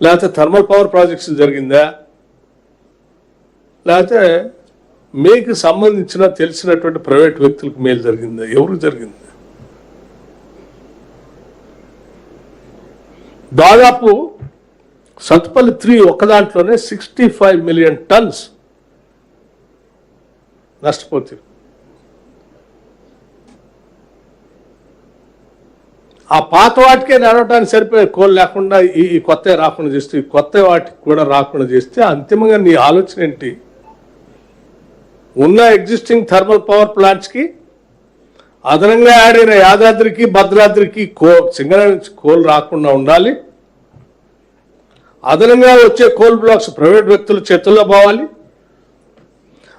లేకపోతే thermal power projects జరిగిందా, లేకపోతే మీకు సంబంధించిన తెలిసినటువంటి ప్రైవేట్ వ్యక్తులకు మేలు జరిగిందా, ఎవరికి జరిగింది? దాదాపు సత్తుపల్లి 3 ఒక్క దాంట్లోనే 65 మిలియన్ టన్స్ నష్టపోతుంది. ఆ పాత వాటికే నడవడానికి సరిపోయే కోల్ లేకుండా ఈ కొత్త రాకుండా చేస్తే, ఈ కొత్త వాటికి కూడా రాకుండా చేస్తే అంతిమంగా నీ ఆలోచన ఏంటి? ఉన్న ఎగ్జిస్టింగ్ థర్మల్ పవర్ ప్లాంట్స్కి అదనంగా యాడ్ అయిన యాదాద్రికి భద్రాద్రికి సింగరేణి నుంచి కోల్ రాకుండా ఉండాలి. అదనంగా వచ్చే కోల్ బ్లాక్స్ ప్రైవేట్ వ్యక్తుల చేతుల్లో పోవాలి.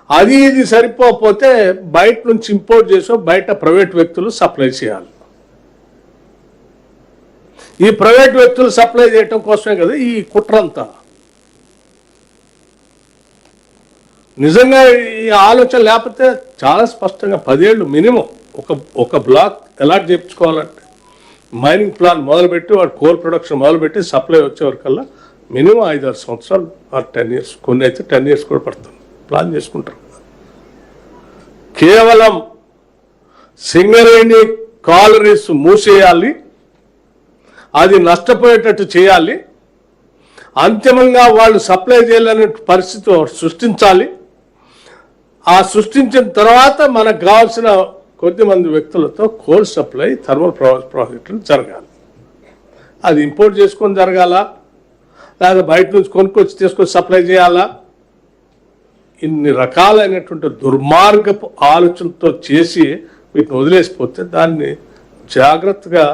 అది ఇది సరిపోతే బయట నుంచి ఇంపోర్ట్ చేసో బయట ప్రైవేట్ వ్యక్తులు సప్లై చేయాలి. ఈ ప్రైవేట్ వ్యక్తులు సప్లై చేయటం కోసమే కదా ఈ కుట్రంతా. నిజంగా ఈ ఆలోచన లేకపోతే చాలా స్పష్టంగా 10 ఏళ్ళు మినిమం ఒక బ్లాక్ అలాట్ చేయించుకోవాలంటే మైనింగ్ ప్లాన్ మొదలుపెట్టి వాడు కోల్ ప్రొడక్షన్ మొదలుపెట్టి సప్లై వచ్చేవరకల్లా మినిమం 5-6 సంవత్సరాలు ఆర్ 10 years, కొన్ని అయితే 10 years కూడా పడుతుంది. ప్లాన్ చేసుకుంటారు. కేవలం సింగరేణి కాలరీస్ మూసేయాలి, అది నష్టపోయేటట్టు చేయాలి, అంతిమంగా వాళ్ళు సప్లై చేయలేని పరిస్థితి సృష్టించాలి. ఆ సృష్టించిన తర్వాత మనకు కావాల్సిన కొద్దిమంది వ్యక్తులతో కోల్ సప్లై థర్మల్ ప్రాజెక్టులు జరగాలి. అది ఇంపోర్ట్ చేసుకొని జరగాల, లేదా బయట నుంచి కొనుక్కొచ్చి తీసుకొచ్చి సప్లై చేయాలా? ఇన్ని రకాలైనటువంటి దుర్మార్గపు ఆలోచనతో చేసి వీటిని వదిలేసిపోతే దాన్ని జాగ్రత్తగా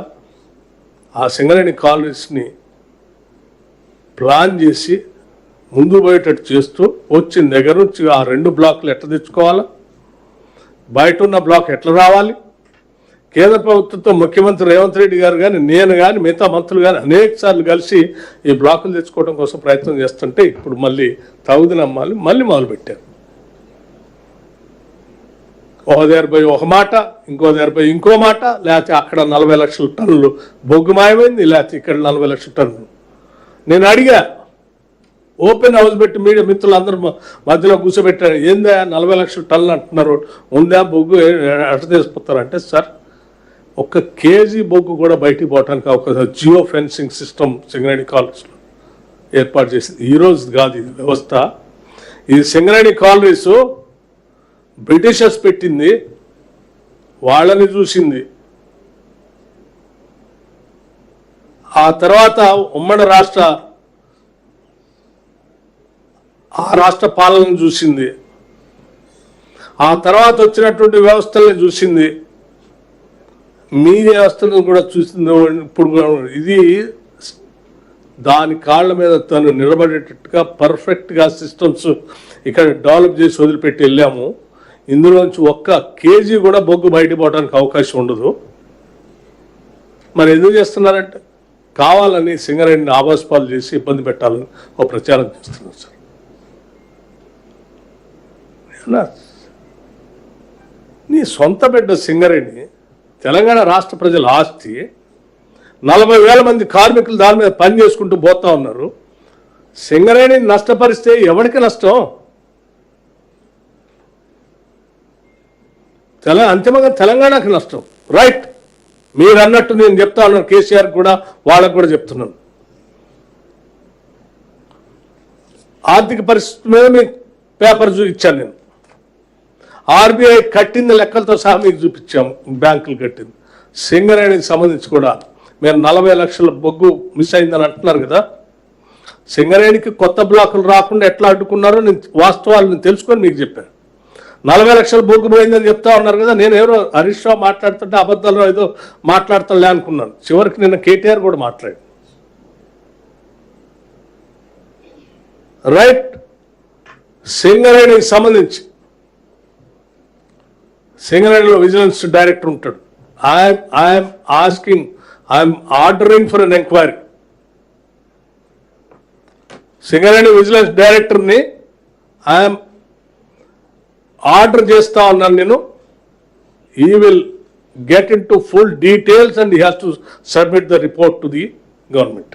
ఆ సింగరేణి కాలనీస్ని ప్లాన్ చేసి ముందు పోయేటట్టు చేస్తూ వచ్చిన దగ్గర నుంచి ఆ 2 బ్లాకులు ఎట్లా తెచ్చుకోవాలా, బయట ఉన్న బ్లాక్ ఎట్లా రావాలి, కేంద్ర ప్రభుత్వంతో ముఖ్యమంత్రి రేవంత్ రెడ్డి గారు కానీ నేను కానీ మిగతా మంత్రులు కానీ అనేక సార్లు కలిసి ఈ బ్లాకులు తెచ్చుకోవడం కోసం ప్రయత్నం చేస్తుంటే ఇప్పుడు మళ్ళీ తగుదనమ్మాలి మళ్ళీ మొదలుపెట్టారు. ఒక దగ్గర పోయి ఒక మాట, ఇంకో దగ్గర పోయి ఇంకో మాట, లేకపోతే అక్కడ 40 లక్షల టన్నులు బొగ్గు మాయమైంది, లేకపోతే ఇక్కడ 40 లక్షల టన్నులు. నేను అడిగా, ఓపెన్ హౌస్ పెట్టి మీడియా మిత్రులు అందరూ మధ్యలో కూర్చోబెట్టారు, ఏందా 40 లక్షల టన్నులు అంటున్నారు, ఉందా బొగ్గు ఎట్ట తీసుకుపోతారంటే, సార్ 1 కేజీ బొగ్గు కూడా బయటికి పోవడానికి అవకాశం జియో ఫెన్సింగ్ సిస్టమ్ సింగరేణి కాలనీస్లో ఏర్పాటు చేసింది. ఈరోజు కాదు ఇది వ్యవస్థ. ఇది సింగరేణి కాలనీస్ బ్రిటిషర్స్ పెట్టింది, వాళ్ళని చూసింది. ఆ తర్వాత ఉమ్మడి రాష్ట్ర పాలనను చూసింది. ఆ తర్వాత వచ్చినటువంటి వ్యవస్థల్ని చూసింది, మీ వ్యవస్థలను కూడా చూసింది. ఇప్పుడు ఇది దాని కాళ్ళ మీద తను నిలబడేటట్టుగా పర్ఫెక్ట్గా సిస్టమ్స్ ఇక్కడ డెవలప్ చేసి వదిలిపెట్టి వెళ్ళాము. ఇందులోంచి 1 కేజీ కూడా బొగ్గు బయట పోవడానికి అవకాశం ఉండదు. మరి ఎందుకు చేస్తున్నారంటే కావాలని సింగరేణిని ఆభాసపాలు చేసి ఇబ్బంది పెట్టాలని ఒక ప్రచారం చేస్తున్నారు సార్. నీ సొంత బిడ్డ సింగరేణి తెలంగాణ రాష్ట్ర ప్రజల ఆస్తి, 40,000 మంది కార్మికులు దాని మీద పని చేసుకుంటూ పోతా ఉన్నారు. సింగరేణి నష్టపరిస్తే ఎవరికి నష్టం? అంతిమంగా తెలంగాణకు నష్టం. రైట్, మీరు అన్నట్టు నేను చెప్తా ఉన్నాను, కేసీఆర్ కూడా వాళ్ళకు కూడా చెప్తున్నాను. ఆర్థిక పరిస్థితి మీద మీకు పేపర్ ఇచ్చాను నేను. ఆర్బీఐ కట్టింది లెక్కలతో సహా మీకు చూపించాము, బ్యాంకులు కట్టింది. సింగరేణికి సంబంధించి కూడా మీరు 40 లక్షల బొగ్గు మిస్ అయిందని అంటున్నారు కదా, సింగరేణికి కొత్త బ్లాకులు రాకుండా ఎట్లా అడ్డుకున్నారో నేను వాస్తవాలను తెలుసుకొని మీకు చెప్పాను. 40 లక్షల బొగ్గు పోయిందని చెప్తా ఉన్నారు కదా, నేను ఎవరో హరీష్ రావు మాట్లాడుతుంటే అబద్ధాలు ఏదో మాట్లాడతానులే అనుకున్నాను. చివరికి నిన్న కేటీఆర్ కూడా మాట్లాడు. రైట్, సింగరేణికి సంబంధించి సింగరేణిలో విజిలెన్స్ డైరెక్టర్ ఉంటాడు. I'm ordering for an enquiry. Singareni vigilance డైరెక్టర్ని ఐఎమ్ ఆర్డర్ చేస్తా ఉన్నాను నేను. he will get into full details and he has to submit the report to the government.